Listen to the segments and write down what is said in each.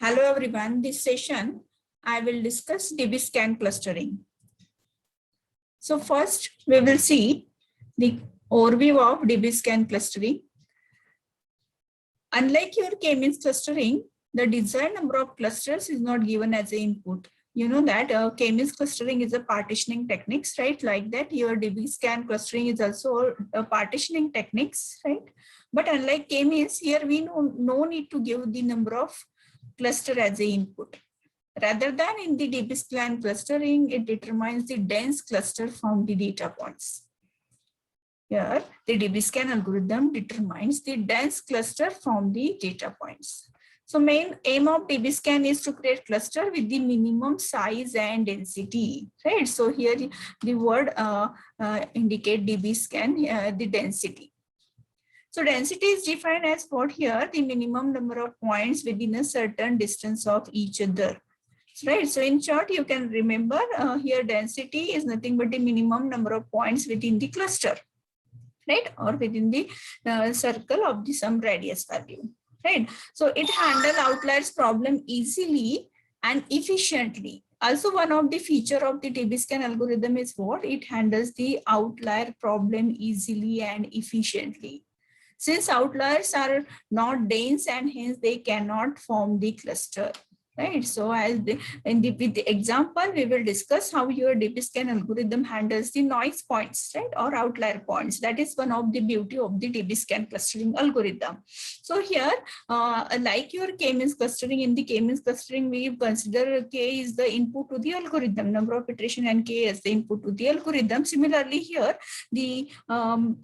Hello everyone, this session I will discuss DBSCAN clustering. So first we will see the overview of DBSCAN clustering. Unlike your K-means clustering, the desired number of clusters is not given as an input. You know that K-means clustering is a partitioning techniques, right? Like that your DBSCAN clustering is also a partitioning techniques, right? But unlike K-means, here we no need to give the number of cluster as a input. Rather than in the DBSCAN clustering, it determines the dense cluster from the data points. Here, the DBSCAN algorithm determines the dense cluster from the data points. So main aim of DBSCAN is to create cluster with the minimum size and density, right? So here the word indicate DBSCAN, the density. So density is defined as what here, the minimum number of points within a certain distance of each other. Right. So in short, you can remember here density is nothing but the minimum number of points within the cluster, right? Or within the circle of the some radius value, right? So it handles outliers problem easily and efficiently. Also, one of the feature of the DBSCAN algorithm is what? It handles the outlier problem easily and efficiently. Since outliers are not dense and hence they cannot form the cluster, right? So as with the example, we will discuss how your DBSCAN algorithm handles the noise points, right? Or outlier points. That is one of the beauty of the DBSCAN clustering algorithm. So here, like your K-means clustering, in the K-means clustering, we consider K is the input to the algorithm, number of iteration, and K is the input to the algorithm. Similarly here, the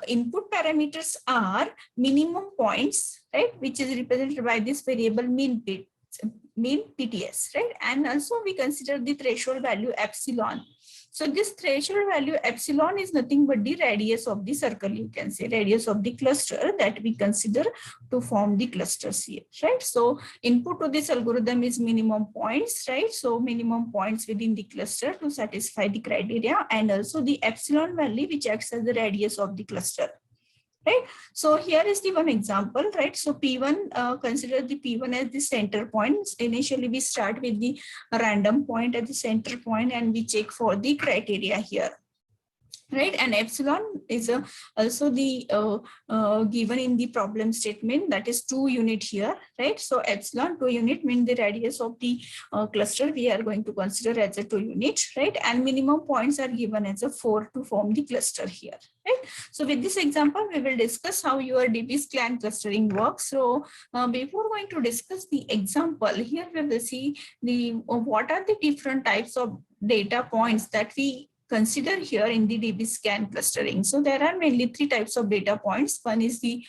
input parameters are minimum points, right? Which is represented by this variable mean PTS, right? And also we consider the threshold value epsilon. So this threshold value epsilon is nothing but the radius of the circle, you can say radius of the cluster that we consider to form the clusters here, right? So input to this algorithm is minimum points, right? So minimum points within the cluster to satisfy the criteria, and also the epsilon value which acts as the radius of the cluster. Right. So here is the one example, right? So P1, consider the P1 as the center point. Initially, we start with the random point at the center point and we check for the criteria here. Right, and epsilon is also the given in the problem statement, that is 2 unit here, right? So epsilon 2 unit means the radius of the cluster we are going to consider as a 2 unit, right? And minimum points are given as a 4 to form the cluster here, right? So with this example, we will discuss how your DBSCAN clustering works. So before going to discuss the example, here we will see the what are the different types of data points that we consider here in the DBSCAN clustering. So there are mainly 3 types of data points. One is the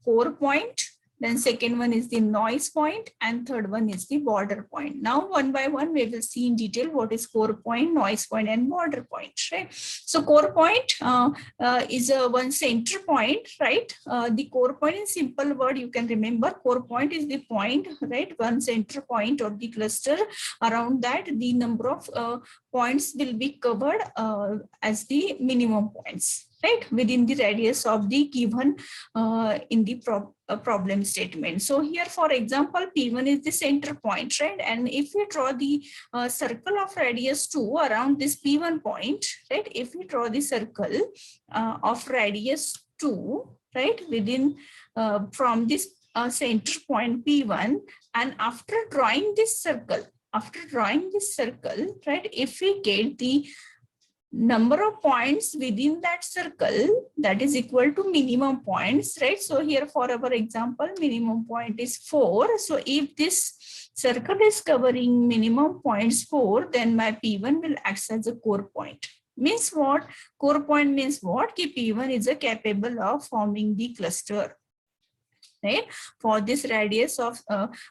core point, then second one is the noise point, and third one is the border point. Now one by one we will see in detail what is core point, noise point, and border point, right? So core point is one center point, right? The core point in simple word you can remember, core point is the point, right? One center point of the cluster. Around that the number of points will be covered as the minimum points, right, within the radius of the given in the problem statement. So here, for example, P1 is the center point, right? And if we draw the circle of radius 2 around this P1 point, right? If we draw the circle of radius 2, right, within from this center point P1, and after drawing this circle, right, if we get the number of points within that circle, that is equal to minimum points, right? So here for our example, minimum point is 4. So if this circle is covering minimum points 4, then my P1 will act as a core point. Means what? Core point means what? P1 is capable of forming the cluster. Right? For this radius of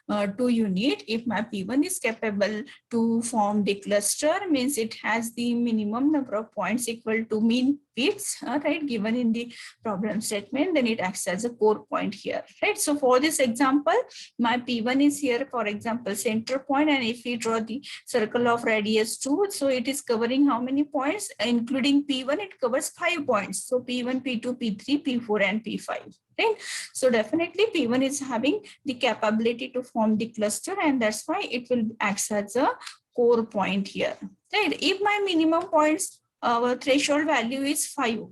2 unit, if my P1 is capable to form the cluster, means it has the minimum number of points equal to mean pits, right, given in the problem statement, then it acts as a core point here, right? So for this example, my P1 is here, for example, center point, and if we draw the circle of radius 2, so it is covering how many points? Including P1, it covers 5 points. So P1, P2, P3, P4, and P5. Right? So definitely P1 is having the capability to form the cluster, and that's why it will act as a core point here. Right? If my minimum points threshold value is 5,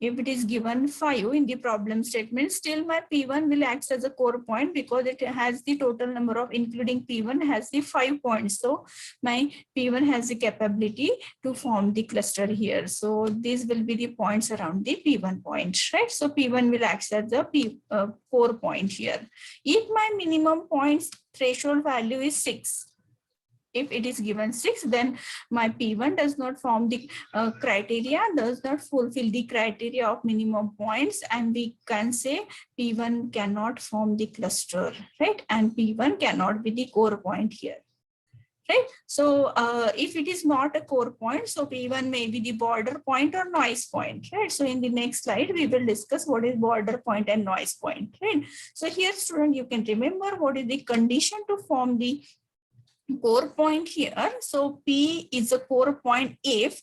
if it is given 5 in the problem statement, still my P1 will act as a core point because it has the total number of, including P1, has the 5 points. So my P1 has the capability to form the cluster here. So these will be the points around the P1 point, right? So P1 will act as a core point here. If my minimum points threshold value is 6, if it is given 6, then my P1 does not form the criteria, does not fulfill the criteria of minimum points, and we can say P1 cannot form the cluster, right? And P1 cannot be the core point here. Right? So if it is not a core point, so P1 may be the border point or noise point, right? So in the next slide, we will discuss what is border point and noise point, right? So here, student, you can remember what is the condition to form the core point here. So P is a core point if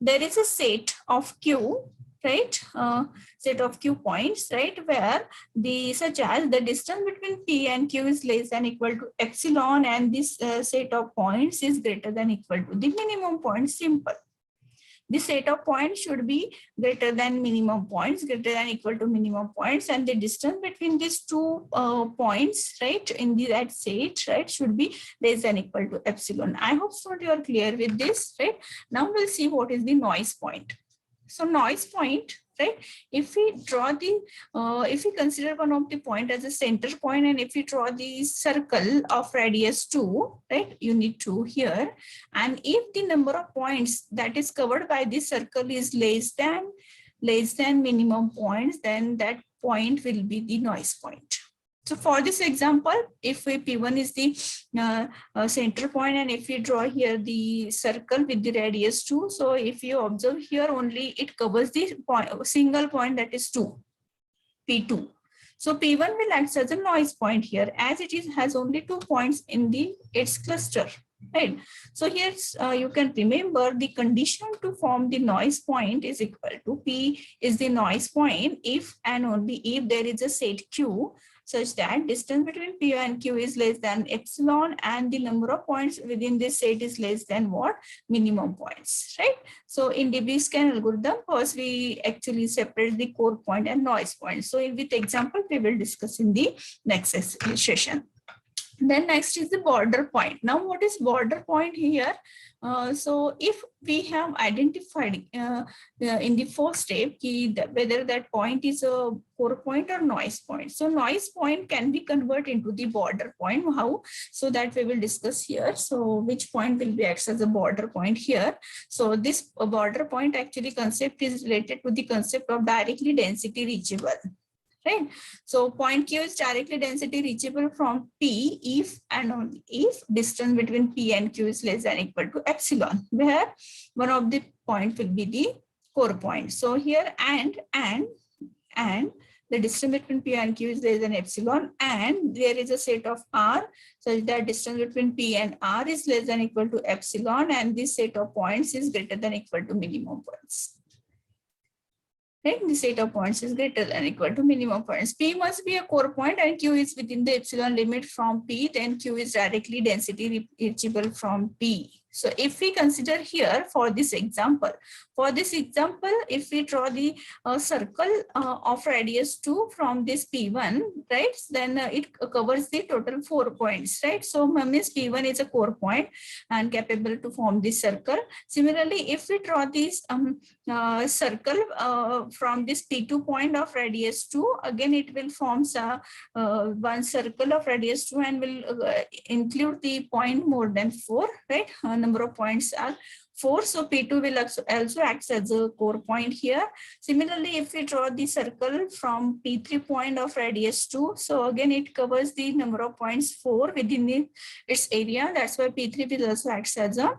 there is a set of Q, right? Set of Q points, right? Where such as the distance between P and Q is less than equal to epsilon, and this set of points is greater than equal to the minimum point. Simple. The set of points should be greater than minimum points, greater than equal to minimum points, and the distance between these two points, right, in that set, right, should be less than equal to epsilon. I hope so you are clear with this, right? Now we'll see what is the noise point. So noise point, right? If we draw the, if we consider one of the point as a center point, and if we draw the circle of radius 2, right, unit 2 here, and if the number of points that is covered by this circle is less than minimum points, then that point will be the noise point. So for this example, if P1 is the center point, and if we draw here the circle with the radius 2, so if you observe here, only it covers the single point, that is 2, P2. So P1 will act as a noise point here, as it has only 2 points in its cluster. Right. So here you can remember the condition to form the noise point is equal to P is the noise point if and only if there is a set Q such that distance between P and Q is less than epsilon, and the number of points within this set is less than what? Minimum points, right? So in DBSCAN algorithm, first we actually separate the core point and noise point. So with example, we will discuss in the next session. Then next is the border point. Now what is border point here? So if we have identified in the first step whether that point is a core point or noise point. So noise point can be converted into the border point. How? So that we will discuss here. So which point will be acts as a border point here. So this border point actually concept is related to the concept of directly density reachable. Right. So point Q is directly density reachable from P if and only if distance between P and Q is less than equal to epsilon, where one of the point will be the core point. So here and the distance between P and Q is less than epsilon, and there is a set of R such that distance between P and R is less than equal to epsilon, and this set of points is greater than equal to minimum points. Right? The set of points is greater than equal to minimum points. P must be a core point and Q is within the epsilon limit from P, then Q is directly density reachable from P. So if we consider here for this example, if we draw the circle of radius 2 from this P1, right, then it covers the total 4 points, right? So means P1 is a core point and capable to form this circle. Similarly, if we draw this circle from this P2 point of radius 2, again it will form one circle of radius 2 and will include the point more than 4, right? Number of points are 4, so P2 will also act as a core point here. Similarly, if we draw the circle from P3 point of radius 2, so again it covers the number of points 4 within its area. That's why P3 will also act as a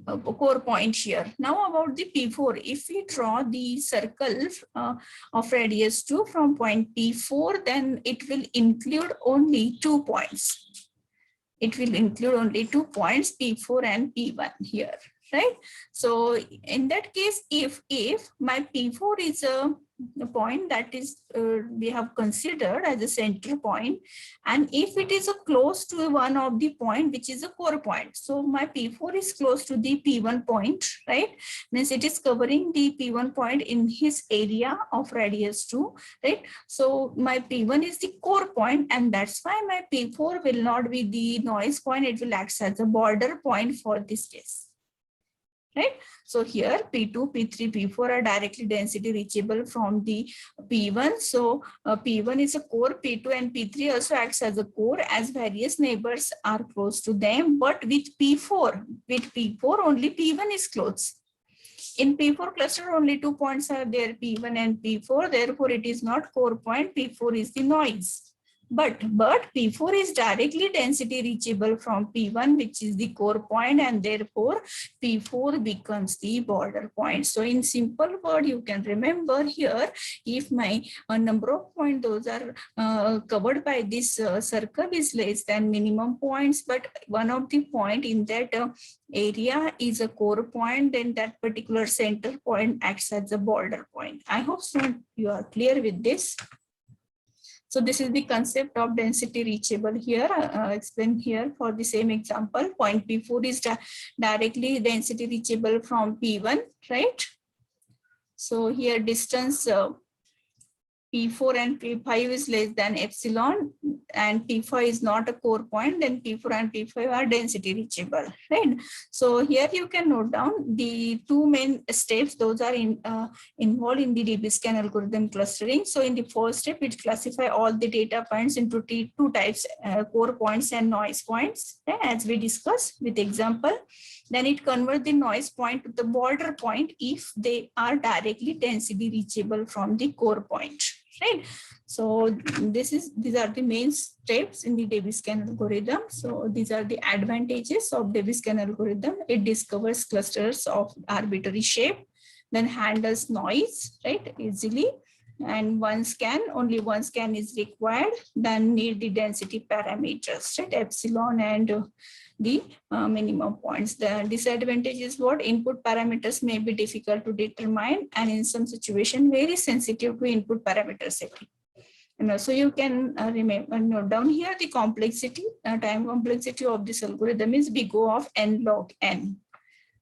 core point here. Now about the P4, if we draw the circle of radius 2 from point P4, then it will include only 2 points. It will include only 2 points, P4 and P1 here, right? So in that case, if my P4 is a point that is we have considered as a center point, and if it is a close to one of the point which is a core point, so my P4 is close to the P1 point, right? Means it is covering the P1 point in his area of radius 2, right? So my P1 is the core point, and that's why my P4 will not be the noise point. It will act as a border point for this case, right? So here P2, P3, P4 are directly density reachable from the P1. So P1 is a core, P2 and P3 also acts as a core as various neighbors are close to them. But with P4 only P1 is close. In P4 cluster, only 2 points are there, P1 and P4. Therefore, it is not core point. P4 is the noise. But P4 is directly density reachable from P1, which is the core point, and therefore P4 becomes the border point. So in simple word, you can remember here, if my number of points those are covered by this circle is less than minimum points, but one of the point in that area is a core point, then that particular center point acts as a border point. I hope students you are clear with this. So this is the concept of density reachable here, explained here for the same example. Point P4 is directly density reachable from P1, right? So here distance P4 and P5 is less than epsilon, and P5 is not a core point, then P4 and P5 are density reachable, right? So here you can note down the two main steps. Those are involved in the DBSCAN algorithm clustering. So in the first step, it classify all the data points into two types, core points and noise points, okay, as we discussed with example. Then it converts the noise point to the border point if they are directly density reachable from the core point, right? So these are the main steps in the DBSCAN algorithm. So these are the advantages of DBSCAN algorithm. It discovers clusters of arbitrary shape, then handles noise, right, easily. And only one scan is required, then need the density parameters, right, epsilon and the minimum points. The disadvantage is what? Input parameters may be difficult to determine, and in some situation very sensitive to input parameter setting. And also you can remember, note down here the complexity, time complexity of this algorithm is big O of n log n.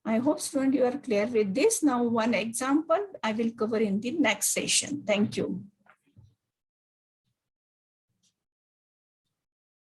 I hope students you are clear with this. Now one example I will cover in the next session. Thank you.